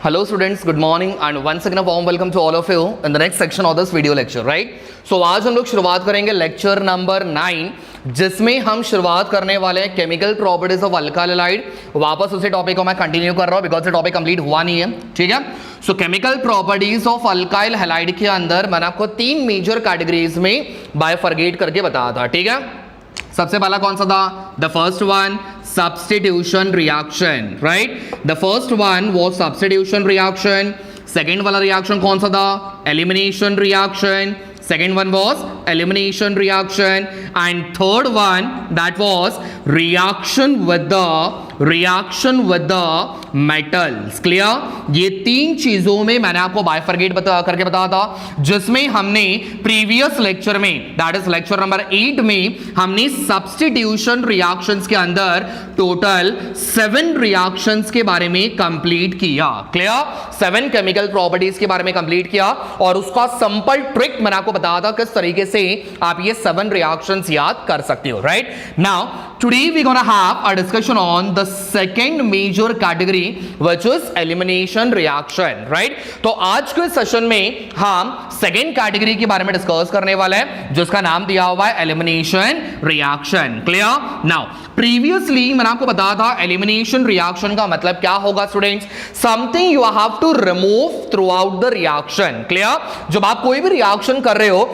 Hello students, good morning and once again a warm welcome to all of you in the next section of this video lecture, right? So आज हम लोग शुरुआत करेंगे lecture number 9 जिसमें हम शुरुआत करने वाले हैं chemical properties of alkyl halide. वापस उसी टॉपिक को मैं कंटिन्यू कर रहा हूं बिकॉज ये टॉपिक कंप्लीट हुआ नहीं है, ठीक है। सो chemical properties of alkyl halide के अंदर मैंने आपको 3 मेजर कैटेगरीज में बाइफरगेट करके बताया था, ठीक है। सबसे पहला कौन सा था? The first one substitution reaction, right? The first one was substitution reaction. Second वाला reaction कौन सा था? Elimination reaction. Second one was elimination reaction, and third one that was reaction with the metals. Clear? ये 3 चीजों में मैंने आपको bifurcate करके बताया था, जिसमें हमने प्रीवियस लेक्चर में दैट इज लेक्चर नंबर 8 में हमने सब्स्टिट्यूशन रिएक्शंस के अंदर टोटल 7 रिएक्शंस के बारे में कंप्लीट किया। क्लियर? 7 केमिकल प्रॉपर्टीज के बारे में कंप्लीट किया और उसका सिंपल ट्रिक मैंने आपको बताया था किस तरीके से आप ये 7 रिएक्शंस याद कर सकते हो, right? Now today we gonna have a discussion on the second major category which is elimination reaction, right? तो आज के सेशन में हम सेकंड कैटेगरी के बारे में डिस्कस करने वाले हैं जिसका नाम दिया हुआ है elimination reaction. Clear? Now previously मैंने आपको बताया था एलिमिनेशन रिएक्शन का मतलब क्या होगा students? Something you have to remove throughout the reaction. Clear? जब आप कोई भी रिएक्शन कर रहे हो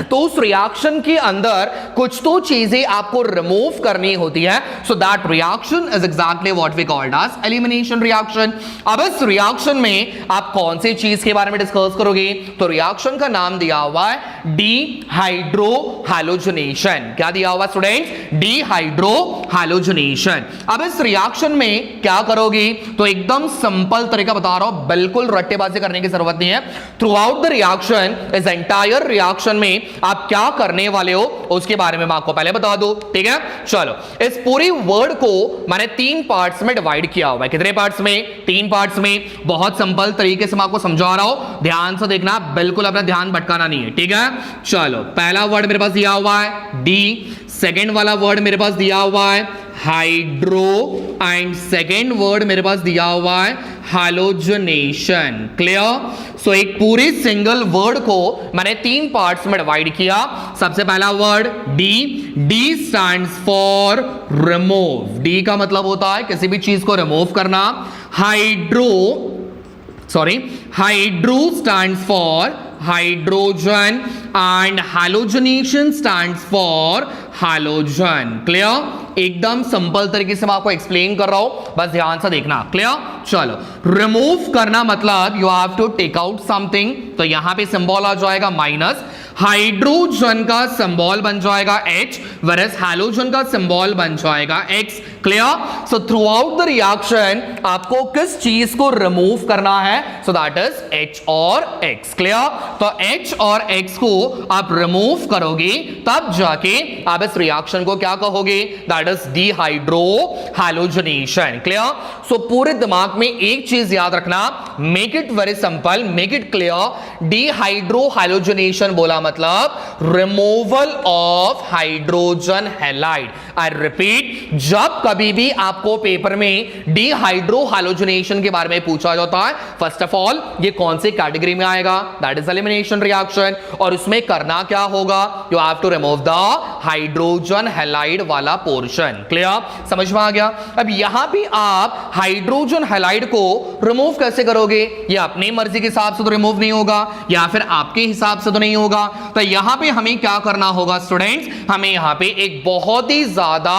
तो उस रिएक्शन के अंदर कुछ तो चीजें आपको रिमूव करनी होती है, so that reaction is exactly what we called as elimination reaction. अब इस रिएक्शन में आप कौन सी चीज के बारे में डिस्कस करोगे? तो रिएक्शन का नाम दिया हुआ है डीहाइड्रो हैलोजनेशन। क्या दिया हुआ स्टूडेंट्स? Dehydro halogenation. अब इस रिएक्शन में क्या करोगे? तो एकदम सिंपल तरीका बता रहा हूं, बिल्कुल रट्टेबाजी करने की जरूरत नहीं है। थ्रू आउट द रिएक्शन, इस एंटायर रिएक्शन में आप क्या करने वाले हो उसके बारे में मैं आपको पहले बता दूं, ठीक है? चलो, इस पूरी वर्ड को मैंने 3 पार्ट्स में डिवाइड किया हुआ है। कितने पार्ट्स में? 3 पार्ट्स में। बहुत सिंपल तरीके से मैं आपको समझा रहा हूं, ध्यान से देखना, बिल्कुल अपना ध्यान भटकाना नहीं है, ठीक है? चलो, पहला वर्ड मेरे पास दिया हुआ है डी, सेकेंड वाला वर्ड मेरे पास दिया हुआ है हाइड्रो, एंड सेकेंड वर्ड मेरे पास दिया हुआ है हैलोजनेशन। क्लियर? सो एक पूरे सिंगल वर्ड को मैंने 3 पार्ट्स में डिवाइड किया। सबसे पहला word D, D stands for remove. D का मतलब होता है किसी भी चीज को रिमूव करना। Hydro stands for hydrogen and halogenation stands for halogen. Clear? एकदम सिंपल तरीके से मैं आपको एक्सप्लेन कर रहा हूं, बस ध्यान से देखना। क्लियर? चलो, रिमूव करना मतलब you have to take out something, तो यहां पे सिंबल आ जाएगा माइनस। हाइड्रोजन का सिंबल बन जाएगा H, whereas हैलोजन का सिंबल बन जाएगा X। Clear? So through out the reaction आपको किस चीज को रिमूव करना है? सो दैट इज H और X। क्लियर? तो H और X को आप रिमूव करोगे तब जाके आप इस रिएक्शन को क्या कहोगे? That is dehydrohalogenation. Clear? So पूरे दिमाग में एक चीज याद रखना, make it very simple, make it clear. Dehydrohalogenation बोला मतलब removal of hydrogen halide. I repeat, जब कभी भी आपको पेपर में डीहाइड्रो हैलोजनेशन के बारे में पूछा जाता है, फर्स्ट ऑफ ऑल ये कौन सी कैटेगरी में आएगा? That is elimination reaction. और उसमें करना क्या होगा? You have to remove the hydrogen halide वाला पोर्शन। क्लियर? समझ में आ गया? अब यहां भी आप हाइड्रोजन हैलाइड को रिमूव कैसे करोगे? ये अपनी मर्जी के हिसाब से तो रिमूव नहीं होगा, या फिर आपके हिसाब से तो नहीं होगा। तो यहां पे हमें क्या करना होगा स्टूडेंट्स? हमें यहां पे एक बहुत ही ज्यादा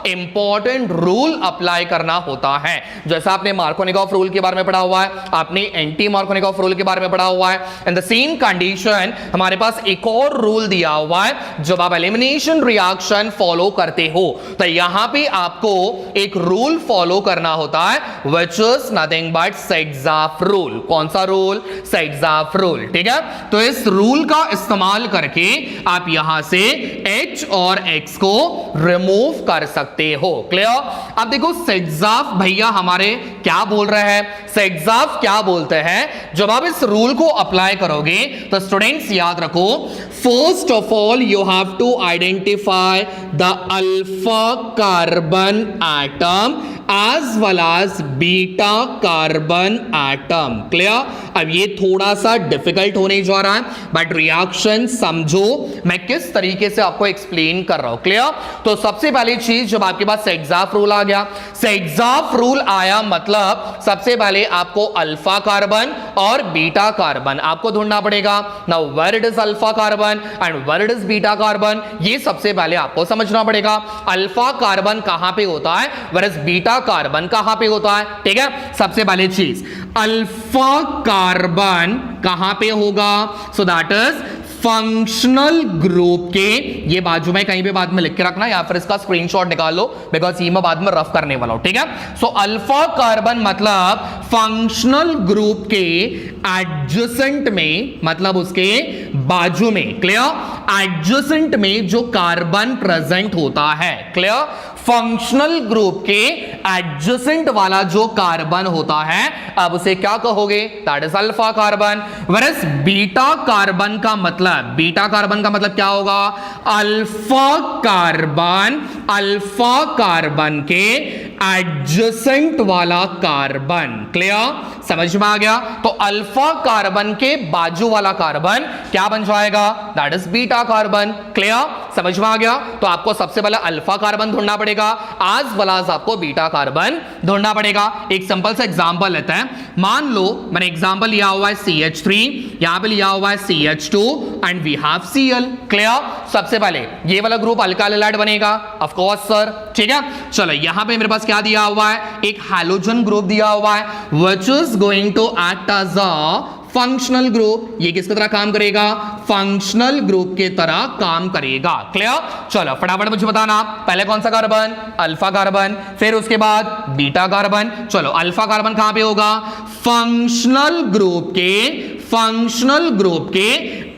इंपॉर्टेंट रूल अप्लाई करना होता है। जैसा आपने मार्कोनिकॉफ रूल के बारे में पढ़ा हुआ है, आपने एंटी मार्कोनिकॉफ रूल के बारे में पढ़ा हुआ है। इन द सेम कंडीशन हमारे पास एक और रूल दिया हुआ है। जब आप एलिमिनेशन रिएक्शन फॉलो करते हो तो यहां पे आपको एक रूल फॉलो करना होता है, which is nothing but sets-of rule. कौन सा रूल? सेट्स-ऑफ रूल, ठीक है? तो इस रूल का इस्तेमाल करके आप यहां से H और X को रिमूव कर सकते हो। क्लियर? क्लियर। अब देखो सेग्जाफ भैया हमारे क्या बोल रहे हैं, सेग्जाफ क्या बोलते हैं, जब आप इस रूल को अप्लाई करोगे तो स्टूडेंट्स याद रखो, first of all you have to identify the alpha carbon atom as well as beta carbon atom. Clear. अब ये थोड़ा सा डिफिकल्ट होने जा रहा है, बट रिएक्शन समझो मैं किस तरीके से आपको एक्सप्लेन कर रहा हूं। क्लियर। तो सबसे पहली चीज, जब आपके पास सेग्जाफ रूल आ गया, सेग्जाफ रूल आया मतलब सबसे पहले आपको अल्फा कार्बन और बीटा कार्बन आपको ढूंढना पड़ेगा। Now where it is alpha carbon and where it is beta carbon, ये सबसे पहले आपको समझना पड़ेगा। अल्फा कार्बन कहां पे होता है, वेयर इज बीटा कार्बन कहां पे होता है। ठीक है, सबसे पहले चीज अल्फा कार्बन कहां पे होगा, so that is functional group के, ये बाजू में कहीं पे बाद में लिख के रखना या फिर इसका स्क्रीनशॉट निकाल लो, बिकॉज ये मैं बाद में रफ करने वाला हूं। ठीक है, सो अल्फा कार्बन मतलब फंक्शनल ग्रुप के एडजेसेंट में, मतलब उसके बाजू में। क्लियर। एडजेसेंट में जो कार्बन प्रेजेंट होता है। क्लियर। फंक्शनल ग्रुप के एडजेसेंट वाला जो कार्बन होता है, अब उसे क्या कहोगे, that is alpha carbon. Whereas beta carbon का मतलब, बीटा कार्बन का मतलब क्या होगा, अल्फा कार्बन, अल्फा कार्बन के एडजेसेंट वाला कार्बन। क्लियर, समझ में आ गया। तो अल्फा कार्बन के बाजू वाला कार्बन क्या बन जाएगा, that is beta carbon. Clear, समझ में आ गया। तो आपको सबसे पहले अल्फा कार्बन ढूंढना पड़ेगा, आज वलाज आपको बीटा कार्बन ढूंढना पड़ेगा। एक सिंपल सा एग्जांपल लेते हैं। मान लो मैंने एग्जांपल लिया हुआ है CH3, यहां पे लिया हुआ है CH2 and we have Cl। Clear. सबसे पहले ये वाला ग्रुप अल्काइल हैलाइड बनेगा, ऑफ कोर्स सर। ठीक है, चलो यहां पे मेरे पास क्या दिया हुआ है, एक हैलोजन ग्रुप दिया हुआ है which is going to act as a functional group. ये किसकी तरह काम करेगा, फंक्शनल ग्रुप के तरह काम करेगा। क्लियर। चलो फटाफट मुझे बताना, पहले कौन सा कार्बन, अल्फा कार्बन, फिर उसके बाद बीटा कार्बन। चलो अल्फा कार्बन कहां पे होगा, फंक्शनल ग्रुप के, फंक्शनल ग्रुप के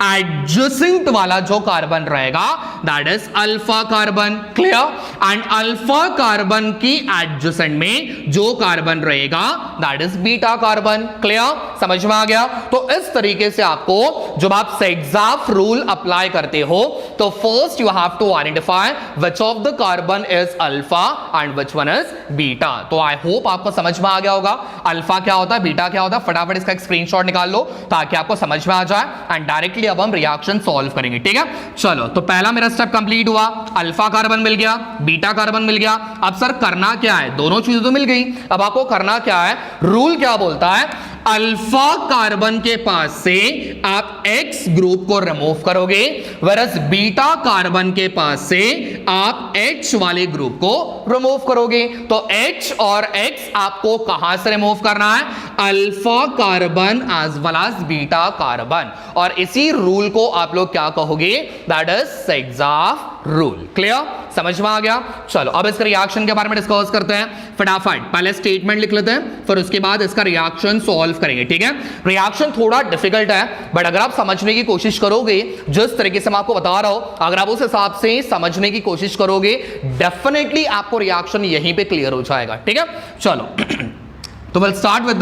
एडजेसेंट वाला जो कार्बन रहेगा that is alpha carbon. Clear. And alpha carbon की एडजेसेंट में जो कार्बन रहेगा that is beta carbon. Clear, समझ में आ गया। तो इस तरीके से आपको जब आप सेग्जाफ रूल अप्लाई करते हो तो first you have to identify which of the carbon is alpha and which one is beta. तो आई होप आपको समझ में आ गया होगा अल्फा क्या होता है, बीटा क्या होता है। फटाफट इसका एक स्क्रीनशॉट निकाल लो ताकि आपको समझ में आ जाए एंड डायरेक्टली अब हम रिएक्शन सॉल्व करेंगे। ठीक है, चलो तो पहला मेरा स्टेप कंप्लीट हुआ, अल्फा कार्बन मिल गया, बीटा कार्बन मिल गया। अब सर करना क्या है, दोनों चीजें तो मिल गई, अब आपको करना क्या है, रूल क्या बोलता है, अल्फा कार्बन के पास से आप X ग्रुप को रिमूव करोगे, वरस बीटा कार्बन के पास से आप H वाले ग्रुप को रिमूव करोगे। तो H और X आपको कहां से रिमूव करना है, alpha carbon as well as beta carbon. और इसी रूल को आप लोग क्या कहोगे, that is Saytzeff rule. Clear, समझ में आ गया। चलो अब इसका रिएक्शन के बारे में डिस्कस करते हैं फटाफट। पहले स्टेटमेंट लिख लेते हैं, फिर उसके बाद इसका रिएक्शन सॉल्व करेंगे। ठीक है, रिएक्शन थोड़ा डिफिकल्ट है, बट अगर आप समझने की कोशिश करोगे जिस तरीके से मैं आपको बता रहा हूं, अगर आप उस हिसाब से समझने की कोशिश करोगे डेफिनेटली आपको रिएक्शन यहीं पे क्लियर हो जाएगा। ठीक है, चलो तो we'll start with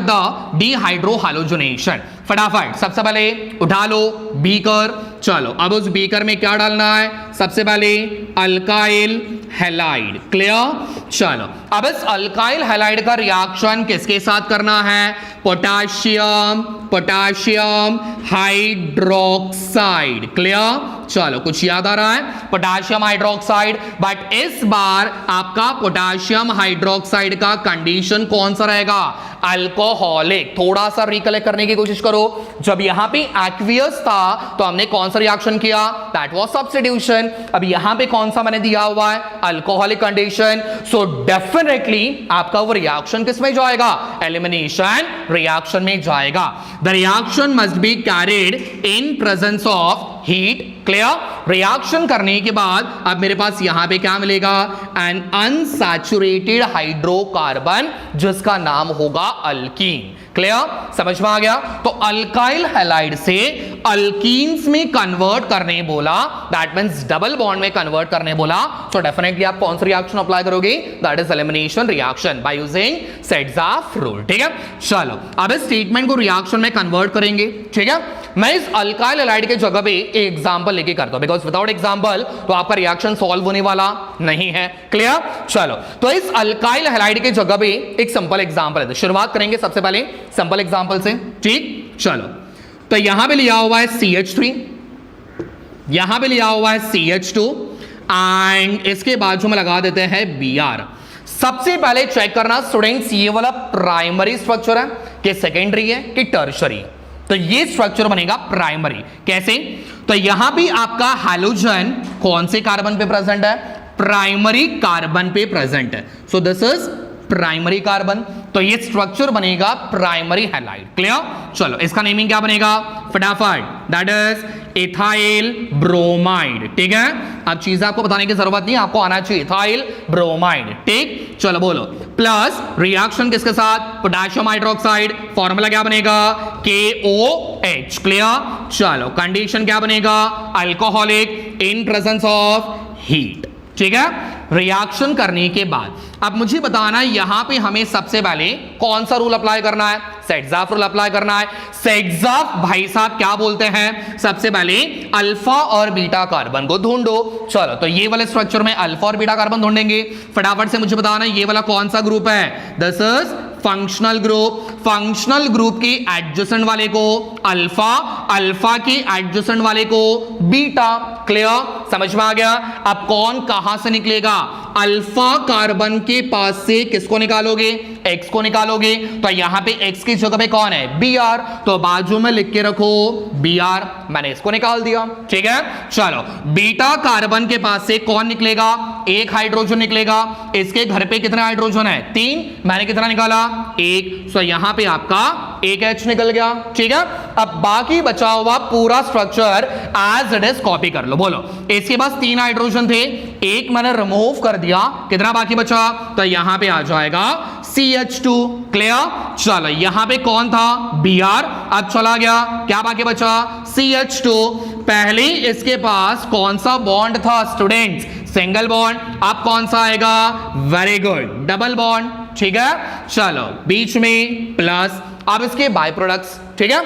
the dehydrohalogenation। फटाफट सबसे पहले उठा लो बीकर। चलो अब उस बीकर में क्या डालना है, सबसे पहले अल्काइल हैलाइड। क्लियर। चलो अब इस अल्काइल हैलाइड का रिएक्शन किसके साथ करना है, पोटाशियम, पोटाशियम हाइड्रोक्साइड। क्लियर। चलो कुछ याद आ रहा है, पोटाशियम हाइड्रोक्साइड, बट इस बार आपका पोटाशियम हाइड्रोक्साइड का कंडीशन कौन सा रहेगा, अल्कोहलिक। थोड़ा सा रिकलेक्ट करने की कोशिश करो, जब यहां पे एक्वियस था तो हमने कौन सा रिएक्शन किया, दैट वाज सब्स्टिट्यूशन। अब यहां पे कौन सा मैंने दिया हुआ है, अल्कोहलिक कंडीशन। सो डेफिनेटली आपका वो रिएक्शन किस में जाएगा, एलिमिनेशन रिएक्शन में जाएगा। The reaction must be carried in presence of heat. Clear, reaction करने के बाद अब मेरे पास यहां पे क्या मिलेगा, एन अनसैचुरेटेड हाइड्रोकार्बन जिसका नाम होगा अल्कीन। क्लियर, समझ में आ गया। तो अल्काइल हैलाइड से अल्कीन्स में कन्वर्ट करने बोला, दैट मींस डबल बॉन्ड में कन्वर्ट करने बोला, तो डेफिनेटली आप कौन सा रिएक्शन अप्लाई करोगे, that is elimination reaction by using Saytzeff rule. ठीक है, चलो अब इस स्टेटमेंट को रिएक्शन में कन्वर्ट करेंगे। ठीक है, मैं इस अल्काइल हैलाइड के जगह पे एक एग्जांपल लेके करता हूं, बिकॉज विदाउट एग्जांपल तो आपका रिएक्शन सॉल्व होने वाला नहीं है। क्लियर, चलो तो इस अल्काइल हैलाइड के जगह पे एक सिंपल एग्जांपल है, शुरुआत करेंगे सबसे पहले सिंपल एग्जांपल से। ठीक, चलो तो यहां पे लिया हुआ है CH3, यहां पे लिया हुआ है CH2 एंड इसके बाजू में लगा देते हैं Br। सबसे पहले चेक करना स्टूडेंट्स, ये वाला प्राइमरी स्ट्रक्चर है कि सेकेंडरी है कि टर्शरी। तो ये स्ट्रक्चर बनेगा प्राइमरी। कैसे, तो यहां भी आपका हैलोजन कौन से कार्बन पे प्रेजेंट है, प्राइमरी कार्बन पे प्रेजेंट है। So this is primary carbon, तो ये स्ट्रक्चर बनेगा प्राइमरी हैलाइड। क्लियर, चलो इसका नेमिंग क्या बनेगा फटाफट, दैट इज इथाइल ब्रोमाइड। ठीक है, अब चीजें आपको बताने की जरूरत नहीं, आपको आना चाहिए इथाइल ब्रोमाइड। ठीक, चलो बोलो, प्लस रिएक्शन किसके साथ, पोटेशियम हाइड्रोक्साइड, फॉर्मूला क्या बनेगा KOH। क्लियर, चलो कंडीशन क्या बनेगा, alcoholic in presence of heat. ठीक है, रिएक्शन करने के बाद अब मुझे बताना यहां पे हमें सबसे पहले कौन सा रूल अप्लाई करना है, सेड्ज़ाफ रूल अप्लाई करना है। सेड्ज़ाफ भाई साहब क्या बोलते हैं, सबसे पहले अल्फा और बीटा कार्बन को ढूंढो। चलो तो ये वाले स्ट्रक्चर में अल्फा और बीटा कार्बन ढूंढेंगे। फटाफट से मुझे बताना ये वाला कौन सा ग्रुप है, this is functional group. Functional group के एडजेसेंट वाले को अल्फा, अल्फा के एडजेसेंट वाले को बीटा। क्लियर, समझ में आ गया। अब कौन कहां से निकलेगा, अल्फा कार्बन के पास से किसको निकालोगे, X को निकालोगे। तो यहां पे X की जगह पे कौन है, Br, तो बाजू में लिख के रखो Br, मैंने इसको निकाल दिया। ठीक है, चलो बीटा कार्बन के पास से कौन निकलेगा, एक हाइड्रोजन निकलेगा। इसके घर पे कितने हाइड्रोजन है, 3, मैंने कितना निकाला 1, सो यहां पे आपका एक H निकल गया। ठीक है, अब बाकी बचा हुआ पूरा structure as it is copy कर लो। बोलो, इसके पास 3 हाइड्रोजन थे, एक मैंने रिमूव कर दिया, कितना बाकी बचा, तो यहां पे आ जाएगा CH2। क्लियर, चलो यहां पे कौन था Br, अब चला गया, क्या बाकी बचा CH2। पहले इसके पास कौन सा बॉन्ड था स्टूडेंट्स, सिंगल बॉन्ड, अब कौन सा आएगा, वेरी गुड, डबल बॉन्ड। ठीक है, चलो बीच में प्लस, अब इसके बाय प्रोडक्ट्स। ठीक है,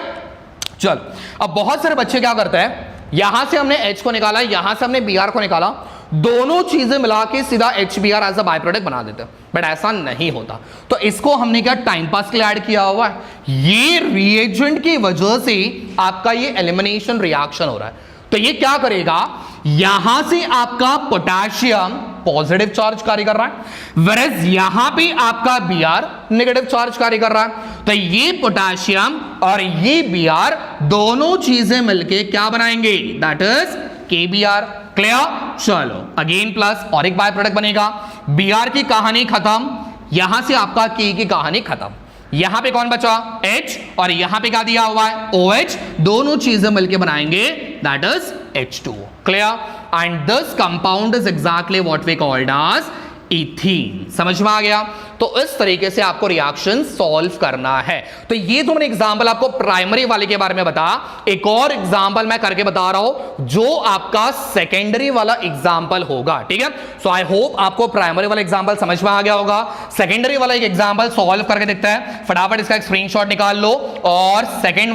चलो अब बहुत सारे बच्चे क्या करते हैं, यहां से हमने H को निकाला, यहां से हमने Br को निकाला, दोनों चीजें मिला के सीधा HBr as a by product बना देते हैं, बट ऐसा नहीं होता। तो इसको हमने क्या टाइम पास के लिए ऐड किया हुआ है, ये रिएजेंट की वजह से आपका ये एलिमिनेशन रिएक्शन हो रहा है। तो ये क्या करेगा, यहां से आपका पोटेशियम पॉजिटिव चार्ज कार्य कर रहा है, वेरएज यहां पे आपका Br नेगेटिव चार्ज कार्य कर रहा है। तो ये पोटेशियम और ये Br दोनों चीजें मिलके क्या बनाएंगे, दैट इज KBr। क्लियर, चलो अगेन प्लस और एक बाय प्रोडक्ट बनेगा। Br की कहानी खत्म, यहां से आपका K की कहानी खत्म। यहां पे कौन बचा, H, और यहां पे क्या दिया हुआ है OH, दोनों चीजें मिलके बनाएंगे that is H2। Clear, and this compound is exactly what we called as ethene. समझ में आ गया। तो इस तरीके से आपको रिएक्शन सॉल्व करना है। तो ये तो मैंने एग्जांपल आपको प्राइमरी वाले के बारे में बताया, एक और एग्जांपल मैं करके बता रहा हूं जो आपका सेकेंडरी वाला एग्जांपल होगा। ठीक है, सो आई होप आपको प्राइमरी वाला एग्जांपल समझ में आ गया होगा। सेकेंडरी वाला एक एग्जांपल सॉल्व करके देखते हैं, फटाफट इसका एक स्क्रीनशॉट निकाल लो और सेकेंड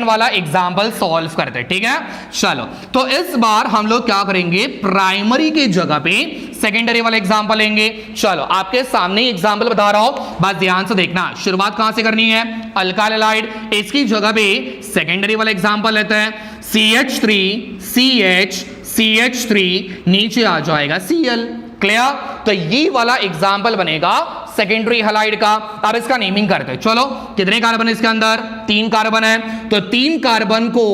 वाला एग्जांपल सॉल्व करते हैं। ठीक है, चलो तो इस बार हम लोग क्या करेंगे, प्राइमरी की जगह पे सेकेंडरी वाला एग्जांपल लेंगे। चलो आपके सामने एग्जांपल बता रहा हूं, बस ध्यान से देखना। शुरुआत कहां से करनी है, अल्काइल हैलाइड, इसकी जगह पे सेकेंडरी वाला एग्जांपल लेते हैं, CH3 CH CH3, नीचे आ जाएगा Cl। क्लियर, तो ये वाला एग्जांपल बनेगा सेकेंडरी हैलाइड का। अब इसका नेमिंग करते हैं। चलो कितने कार्बन है इसके अंदर, 3 कार्बन है, तो 3 कार्बन को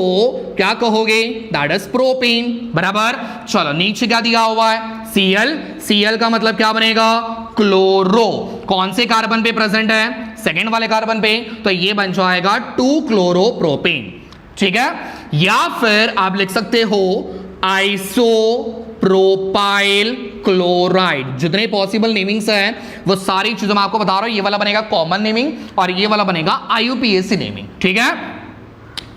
क्या कहोगे, दैट इज प्रोपेन। बराबर, चलो नीचे क्या दिया हुआ है Cl, Cl का मतलब क्या बनेगा, क्लोरो। कौन से कार्बन पे प्रेजेंट है, सेकेंड वाले कार्बन पे, तो ये बन जाएगा 2 क्लोरो प्रोपेन। ठीक है, या फिर आप लिख सकते हो आइसोप्रोपाइल क्लोराइड। जितने पॉसिबल नेमिंग्स हैं वो सारी चीजों मैं आपको बता रहा हूं। ये वाला बनेगा कॉमन नेमिंग और ये वाला बनेगा IUPAC नेमिंग, ठीक है।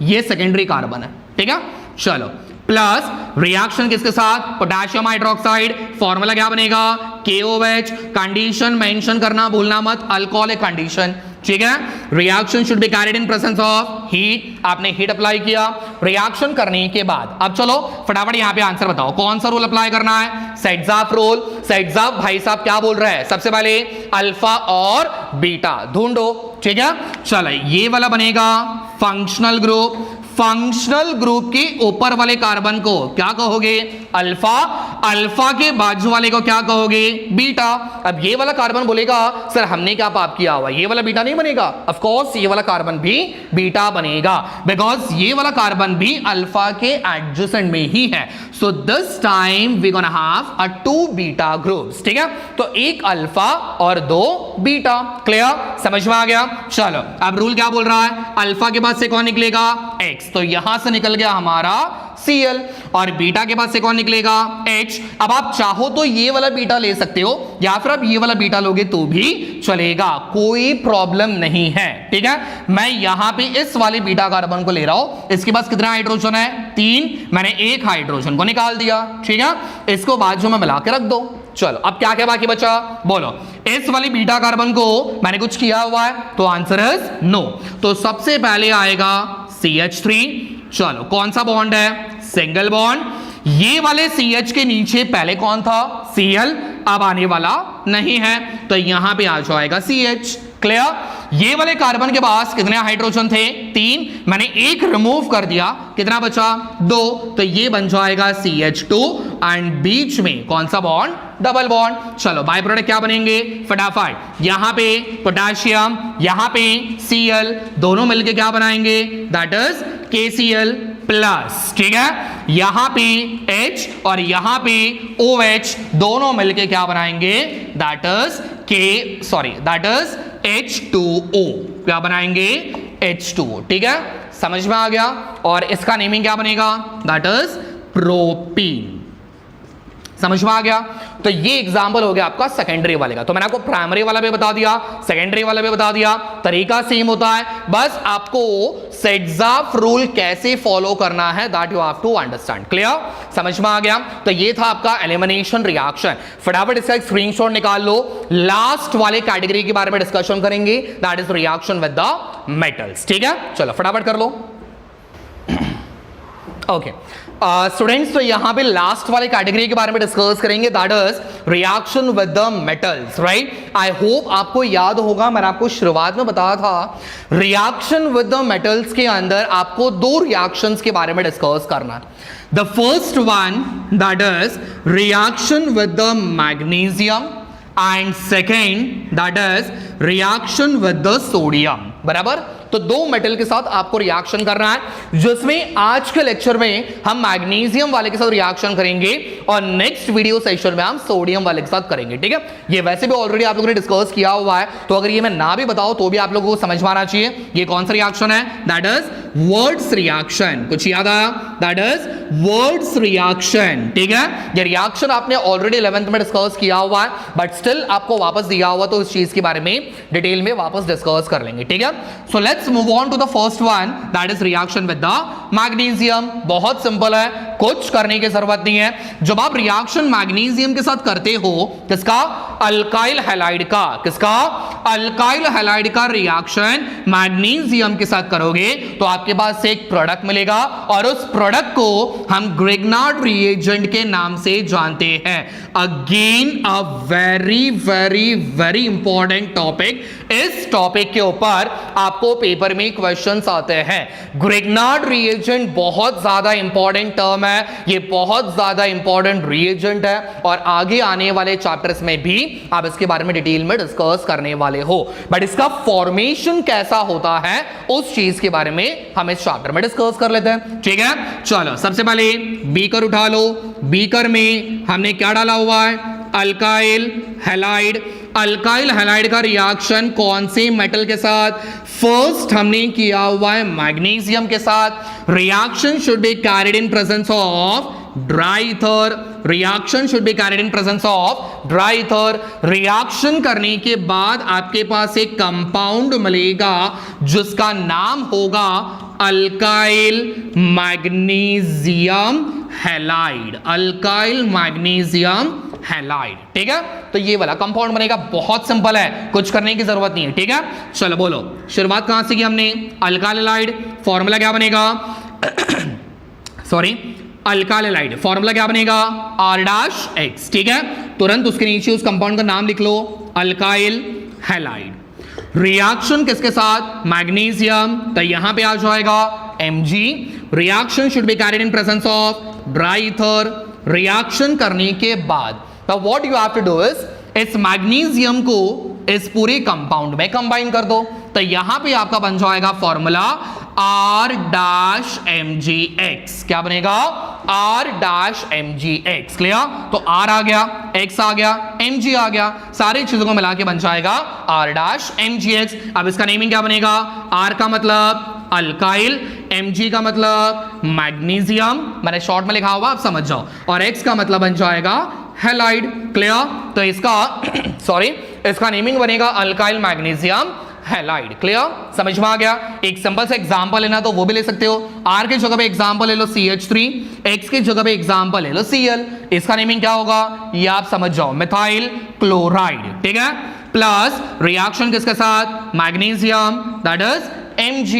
ये सेकेंडरी कार्बन है, ठीक है। चलो, प्लस रिएक्शन किसके साथ, पोटेशियम हाइड्रोक्साइड, फॉर्मूला क्या बनेगा, KOH। कंडीशन मेंशन करना भूलना मत, अल्कोहलिक कंडीशन, ठीक है। Reaction should be carried in presence of heat. आपने हीट अप्लाई किया रिएक्शन करने के बाद। अब चलो फटाफट यहां पे आंसर बताओ, कौन सा रूल अप्लाई करना है, सेट्ज़ाफ रूल। सेट्ज़ाफ भाई साहब क्या बोल रहा है, सबसे पहले अल्फा और बीटा ढूंढो, ठीक है। चलो, ये वाला बनेगा फंक्शनल ग्रुप। फंक्शनल ग्रुप के ऊपर वाले कार्बन को क्या कहोगे, अल्फा। अल्फा के बाजू वाले को क्या कहोगे, बीटा। अब ये वाला कार्बन बोलेगा सर हमने क्या पाप किया हुआ, ये वाला बीटा नहीं बनेगा। ऑफ कोर्स ये वाला कार्बन भी बीटा बनेगा, बिकॉज ये वाला कार्बन भी अल्फा के एडजेसेंट में ही है। So this time we gonna have a 2 beta groups, ठीक है। तो एक अल्फा और 2 बीटा। क्लियर, समझ में आ गया। चलो, अब रूल क्या बोल रहा है, अल्फा के बाद से कौन निकलेगा, X। तो यहां से निकल गया हमारा Cl और बीटा के पास से कौन निकलेगा, H। अब आप चाहो तो ये वाला बीटा ले सकते हो या फिर आप ये वाला बीटा लोगे तो भी चलेगा, कोई प्रॉब्लम नहीं है, ठीक है। मैं यहां पे इस वाले बीटा कार्बन को ले रहा हूं, इसके पास कितना हाइड्रोजन है, 3। मैंने एक हाइड्रोजन को निकाल दिया, ठीक है। इसको बाजू में मिला के रख दो। चलो, अब क्या क्या बाकी बचा, बोलो। इस वाली बीटा कार्बन को मैंने कुछ किया हुआ है, तो आंसर इज नो। तो सबसे पहले आएगा CH3। चलो, कौन सा बॉन्ड है, सिंगल बॉन्ड। ये वाले CH के नीचे पहले कौन था, Cl। अब आने वाला नहीं है, तो यहां पे आ जाएगा CH। क्लियर। ये वाले कार्बन के पास कितने हाइड्रोजन थे, 3। मैंने एक रिमूव कर दिया, कितना बचा, 2। तो ये बन जाएगा CH2 एंड बीच में कौन सा बॉन्ड, डबल बॉन्ड। चलो, बाय प्रोडक्ट क्या बनेंगे, फटाफट। यहां पे पोटेशियम, यहां पे Cl, दोनों मिलके क्या बनाएंगे, दैट इज KCl प्लस, ठीक है। यहां पे H और यहां पे OH, दोनों मिलके क्या बनाएंगे, दैट इज H2O। क्या बनाएंगे, H2O, ठीक है। समझ में आ गया। और इसका नेमिंग क्या बनेगा, दैट इज प्रोपीन। समझ में आ गया। तो ये एग्जांपल हो गया आपका सेकेंडरी वाले का। तो मैंने आपको प्राइमरी वाला भी बता दिया, सेकेंडरी वाला भी बता दिया, तरीका सेम होता है, बस आपको सेट्ज़ाफ रूल कैसे फॉलो करना है that you have to understand. Clear, समझ में आ गया। तो ये था आपका एलिमिनेशन रिएक्शन। फटाफट इसका एक स्क्रीनशॉट निकाल लो। लास्ट वाले कैटेगरी के बारे में डिस्कशन करेंगे, that is reaction with the metals, ठीक है। चलो फटाफट कर लो। ओके स्टूडेंट्स, तो यहां पे लास्ट वाले कैटेगरी के बारे में डिस्कस करेंगे, that is reaction with the metals, right. I hope आपको याद होगा, मैंने आपको शुरुआत में बताया था रिएक्शन विद द मेटल्स के अंदर आपको 2 रिएक्शंस के बारे में डिस्कस करना है। The first one that is reaction with the magnesium and second that is reaction with the sodium, बराबर। तो 2 मेटल के साथ आपको रिएक्शन करना है, जिसमें आज के लेक्चर में हम मैग्नीशियम वाले के साथ रिएक्शन करेंगे और नेक्स्ट वीडियो सेशन में हम सोडियम वाले के साथ करेंगे, ठीक है। ये वैसे भी ऑलरेडी आप लोगों ने डिस्कस किया हुआ है, तो अगर ये मैं ना भी बताऊं तो भी आप लोगों को समझ में आना चाहिए ये कौन सा रिएक्शन है, दैट इज वर्ड्स रिएक्शन। कुछ याद आया, दैट इज वर्ड्स रिएक्शन, ठीक है। ये रिएक्शन आपने ऑलरेडी 11th में डिस्कस किया हुआ है, बट स्टिल आपको वापस दिया हुआ, तो इस चीज के बारे में डिटेल में वापस डिस्कस कर लेंगे, ठीक है। So let's move on to the first one, that is reaction with the magnesium. बहुत सिंपल है, कुछ करने की जरूरत नहीं है। जब आप रिएक्शन मैग्नीशियम के साथ करते हो, किसका, अल्काइल हैलाइड का, किसका, अल्काइल हैलाइड का रिएक्शन मैग्नीशियम के साथ करोगे तो आपके पास एक प्रोडक्ट मिलेगा और उस प्रोडक्ट को हम ग्रिग्नार्ड रिएजेंट के नाम से जानते हैं। Again a very very very important topic. इस टॉपिक के ऊपर आपको पेपर में क्वेश्चंस आते हैं। ग्रिग्नार्ड रिएजेंट बहुत ज्यादा इंपॉर्टेंट टर्म है, ये बहुत ज्यादा इंपॉर्टेंट रिएजेंट है और आगे आने वाले चैप्टर्स में भी आप इसके बारे में डिटेल में डिस्कस करने वाले हो, बट इसका फॉर्मेशन कैसा होता है उस चीज के बारे में हम इस चैप्टर में डिस्कस कर लेते हैं, ठीक है। चलो सबसे पहले बीकर उठा लो। बीकर में हमने क्या डाला हुआ है, अल्काइल हैलाइड। अल्काइल हैलाइड का रिएक्शन कौन से मेटल के साथ, फर्स्ट हमने किया हुआ है मैग्नीशियम के साथ। Reaction should be carried in presence of dry ether, reaction should be carried in presence of dry ether. Reaction करने के बाद आपके पास एक कंपाउंड मिलेगा जिसका नाम होगा alkyl magnesium halide, alkyl magnesium halide. ठीक है, तो ये वाला कंपाउंड बनेगा, बहुत सिंपल है, कुछ करने की जरूरत नहीं है। ठीक है, चलो बोलो, शुरुआत कहां से की हमने? अल्काइल हैलाइड, फॉर्मूला क्या बनेगा? सॉरी, अल्काइल हैलाइड फॉर्मूला क्या बनेगा? R'(X). ठीक है, तुरंत उसके नीचे उस कंपाउंड का नाम लिख लो, अल्काइल हैलाइड। रिएक्शन किसके साथ? मैग्नीशियम, तो यहां पे आ जाएगा Mg। Reaction should be carried in presence of dry ether. Reaction करने के बाद तो what you have to do is, इस मैग्नीशियम को इस पूरे कंपाउंड में कंबाइन कर दो, तो यहां पे आपका बन जाएगा फॉर्मूला R'(Mgx). क्या बनेगा? R'(Mgx). क्लियर? तो R आ गया, X आ गया, Mg आ गया, सारी चीजों को मिला के बन जाएगा R'(Mgx). अब इसका नेमिंग क्या बनेगा? R का मतलब अल्काइल, Mg का मतलब मैग्नीशियम, मैंने शॉर्ट में लिखा हुआ, आप समझ जाओ, और X का मतलब बन जाएगा हैलाइड। क्लियर? तो इसका सॉरी, इसका नेमिंग बनेगा अल्काइल मैग्नीशियम हैलाइड। क्लियर? समझ में आ गया? एक सिंपल सा एग्जांपल लेना तो वो भी ले सकते हो। R की जगह पे एग्जांपल ले लो CH3, X की जगह पे एग्जांपल ले लो Cl। इसका नेमिंग क्या होगा ये आप समझ जाओ, मिथाइल क्लोराइड। ठीक है, प्लस रिएक्शन किसके साथ? Magnesium, that is Mg।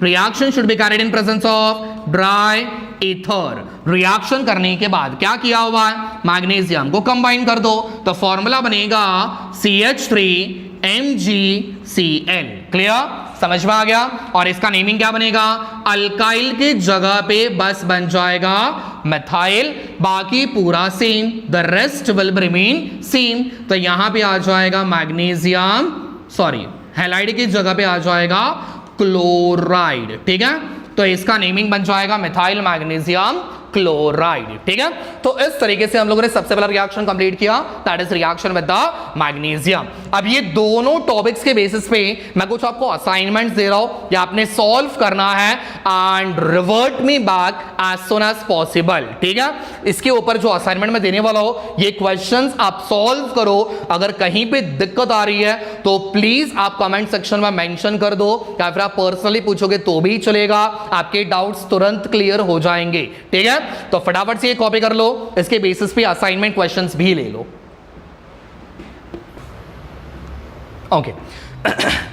Reaction should be carried in presence of dry ether. Reaction करने के बाद क्या किया हुआ है? मैग्नीशियम को कंबाइन कर दो, तो फॉर्मूला बनेगा CH3MgCl। क्लियर? समझ में आ गया? और इसका नेमिंग क्या बनेगा? अल्काइल की जगह पे बस बन जाएगा मिथाइल, बाकी पूरा same, the rest will remain same. तो यहां पे आ जाएगा मैग्नीशियम, सॉरी हैलाइड की जगह पे आ जाएगा क्लोराइड। ठीक है, तो इसका नेमिंग बन जाएगा मिथाइल मैग्नीशियम क्लोराइड। ठीक है, तो इस तरीके से हम लोगों ने सबसे पहला रिएक्शन कंप्लीट किया, that is reaction with the magnesium. अब ये दोनों टॉपिक्स के बेसिस पे मैं कुछ आपको असाइनमेंट्स दे रहा हूं, या आपने सॉल्व करना है and revert me back as soon as possible. ठीक है, इसके ऊपर जो असाइनमेंट में देने वाला हो, ये क्वेश्चंस आप सॉल्व करो। अगर कहीं पे दिक्कत आ रही है तो प्लीज आप कमेंट सेक्शन में मेंशन कर दो, या फिर आप पर्सनली पूछोगे तो भी चलेगा, आपके डाउट्स तुरंत क्लियर हो जाएंगे। ठीक है, तो फटाफट से ये कॉपी कर लो, इसके बेसिस पे असाइनमेंट क्वेश्चंस भी ले लो। ओके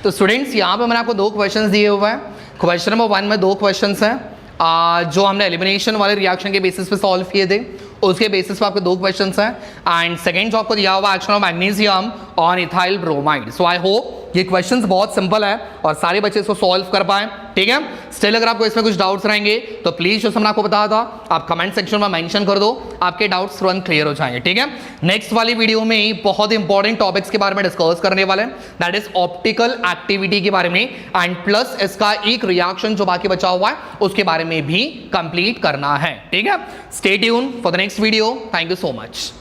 तो स्टूडेंट्स, यहां पे मैंने आपको दो क्वेश्चंस दिए हुए हैं। क्वेश्चन नंबर 1 में दो क्वेश्चंस हैं जो हमने एलिमिनेशन वाले रिएक्शन के बेसिस पे सॉल्व किए थे, उसके बेसिस पे आपके दो क्वेश्चंस हैं। एंड सेकंड जो आपको दिया हुआ action of magnesium on ethyl bromide. So I hope ये क्वेश्चंस बहुत सिंपल है और सारे बच्चे इसको सॉल्व कर पाए। ठीक है, स्टिल अगर आपको इसमें कुछ डाउट्स रहेंगे तो प्लीज जो हमने आपको बताया था आप कमेंट सेक्शन में मेंशन कर दो, आपके डाउट्स तुरंत क्लियर हो जाएंगे। ठीक है, नेक्स्ट वाली वीडियो में बहुत इंपॉर्टेंट टॉपिक्स के बारे में डिस्कस करने वाले हैं, दैट इज ऑप्टिकल एक्टिविटी के बारे में, एंड प्लस इसका एक रिएक्शन जो बाकी बचा हुआ है उसके बारे में भी कंप्लीट करना है। ठीक है, stay tune for the next video. Thank you so much.